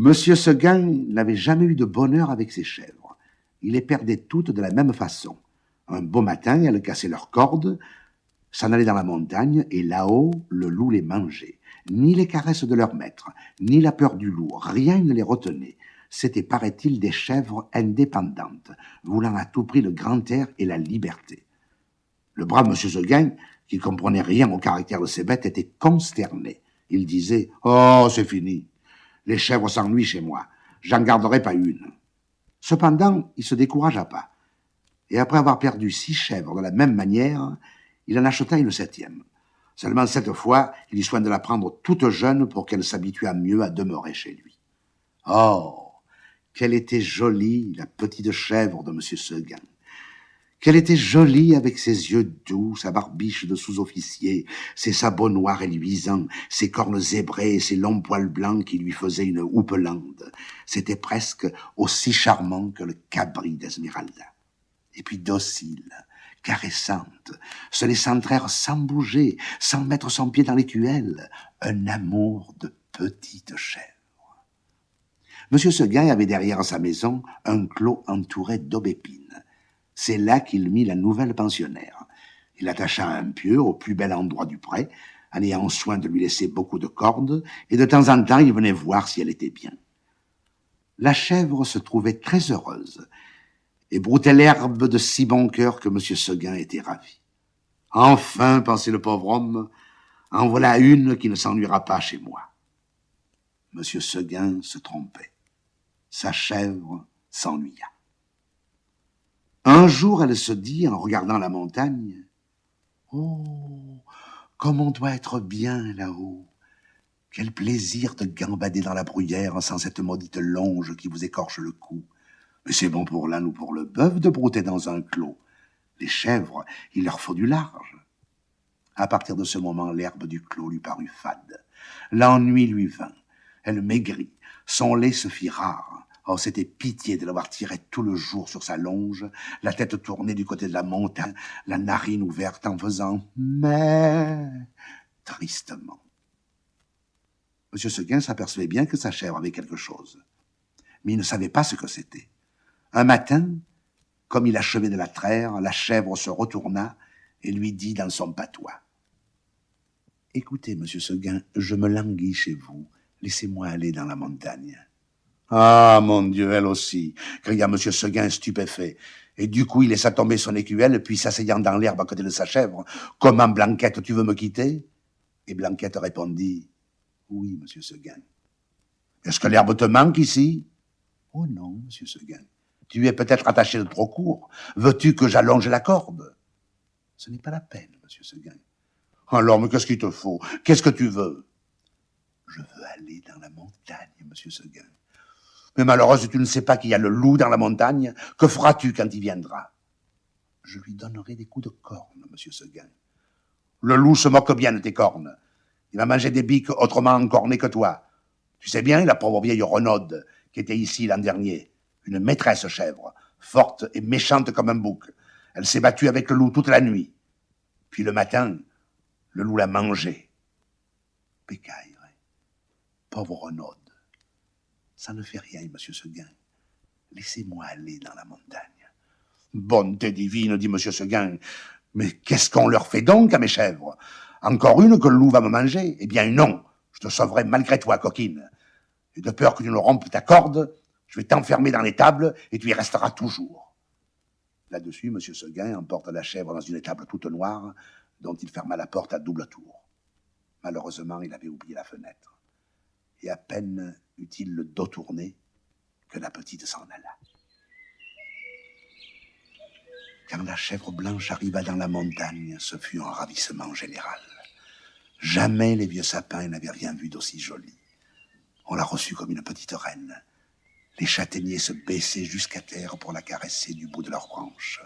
Monsieur Seguin n'avait jamais eu de bonheur avec ses chèvres. Il les perdait toutes de la même façon. Un beau matin, elles cassaient leurs cordes, s'en allaient dans la montagne, et là-haut, le loup les mangeait. Ni les caresses de leur maître, ni la peur du loup, rien ne les retenait. C'étaient, paraît-il, des chèvres indépendantes, voulant à tout prix le grand air et la liberté. Le brave monsieur Seguin, qui comprenait rien au caractère de ces bêtes, était consterné. Il disait « Oh, c'est fini. Les chèvres s'ennuient chez moi. J'en garderai pas une. » Cependant, il se découragea pas. Et après avoir perdu 6 chèvres de la même manière, il en acheta une 7e. Seulement cette fois, il eut soin de la prendre toute jeune pour qu'elle s'habituât mieux à demeurer chez lui. Oh, qu'elle était jolie, la petite chèvre de M. Seguin. Qu'elle était jolie avec ses yeux doux, sa barbiche de sous-officier, ses sabots noirs et luisants, ses cornes zébrées et ses longs poils blancs qui lui faisaient une houppelande. C'était presque aussi charmant que le cabri d'Esmeralda. Et puis docile, caressante, se laissant traire sans bouger, sans mettre son pied dans l'écuelle, un amour de petite chèvre. Monsieur Seguin avait derrière sa maison un clos entouré d'aubépines. C'est là qu'il mit la nouvelle pensionnaire. Il l'attacha à un pieu au plus bel endroit du pré, en ayant soin de lui laisser beaucoup de cordes, et de temps en temps il venait voir si elle était bien. La chèvre se trouvait très heureuse, et broutait l'herbe de si bon cœur que M. Seguin était ravi. Enfin, pensait le pauvre homme, en voilà une qui ne s'ennuiera pas chez moi. M. Seguin se trompait. Sa chèvre s'ennuya. Un jour, elle se dit, en regardant la montagne, « Oh, comme on doit être bien là-haut! Quel plaisir de gambader dans la bruyère sans cette maudite longe qui vous écorche le cou! Mais c'est bon pour l'âne ou pour le bœuf de brouter dans un clos. Les chèvres, il leur faut du large. » À partir de ce moment, l'herbe du clos lui parut fade. L'ennui lui vint. Elle maigrit. Son lait se fit rare. Oh, c'était pitié de l'avoir tiré tout le jour sur sa longe, la tête tournée du côté de la montagne, la narine ouverte en faisant « mais » tristement. M. Seguin s'apercevait bien que sa chèvre avait quelque chose, mais il ne savait pas ce que c'était. Un matin, comme il achevait de la traire, la chèvre se retourna et lui dit dans son patois « Écoutez, M. Seguin, je me languis chez vous, laissez-moi aller dans la montagne. » « Ah, mon Dieu, elle aussi !» cria M. Seguin stupéfait. Et du coup, il laissa tomber son écuelle, puis s'asseyant dans l'herbe à côté de sa chèvre. « Comment, Blanquette, tu veux me quitter ?» Et Blanquette répondit « Oui, M. Seguin. »« Est-ce que l'herbe te manque ici ?»« Oh non, M. Seguin. Tu es peut-être attaché de trop court. Veux-tu que j'allonge la corde ?»« Ce n'est pas la peine, M. Seguin. »« Alors, mais qu'est-ce qu'il te faut? Qu'est-ce que tu veux ?»« Je veux aller dans la montagne, M. Seguin. » « Mais malheureuse, tu ne sais pas qu'il y a le loup dans la montagne. Que feras-tu quand il viendra ?»« Je lui donnerai des coups de corne, M. Seguin. »« Le loup se moque bien de tes cornes. Il a mangé des biques autrement encornées que toi. Tu sais bien, la pauvre vieille Renaude, qui était ici l'an dernier, une maîtresse chèvre, forte et méchante comme un bouc. Elle s'est battue avec le loup toute la nuit. Puis le matin, le loup l'a mangée. Pécaille, pauvre Renaude. Ça ne fait rien, M. Seguin. Laissez-moi aller dans la montagne. »« Bonté divine, dit M. Seguin. Mais qu'est-ce qu'on leur fait donc à mes chèvres? Encore une que le loup va me manger? Eh bien non, je te sauverai malgré toi, coquine. Et de peur que tu ne rompes ta corde, je vais t'enfermer dans l'étable et tu y resteras toujours. » Là-dessus, M. Seguin emporte la chèvre dans une étable toute noire, dont il ferma la porte à double tour. Malheureusement, il avait oublié la fenêtre. Et à peine eut-il le dos tourné que la petite s'en alla. Quand la chèvre blanche arriva dans la montagne, ce fut un ravissement général. Jamais les vieux sapins n'avaient rien vu d'aussi joli. On la reçut comme une petite reine. Les châtaigniers se baissaient jusqu'à terre pour la caresser du bout de leurs branches.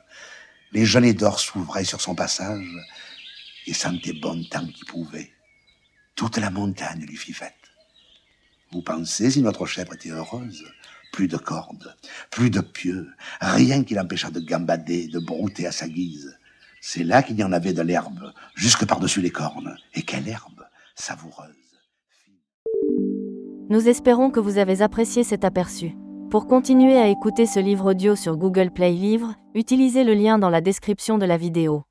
Les genêts d'or s'ouvraient sur son passage et sentaient bon tant qu'ils pouvaient. Toute la montagne lui fit fête. Vous pensez si notre chèvre était heureuse? Plus de cordes, plus de pieux, rien qui l'empêchât de gambader, de brouter à sa guise. C'est là qu'il y en avait de l'herbe, jusque par-dessus les cornes. Et quelle herbe, savoureuse. Nous espérons que vous avez apprécié cet aperçu. Pour continuer à écouter ce livre audio sur Google Play Livres, utilisez le lien dans la description de la vidéo.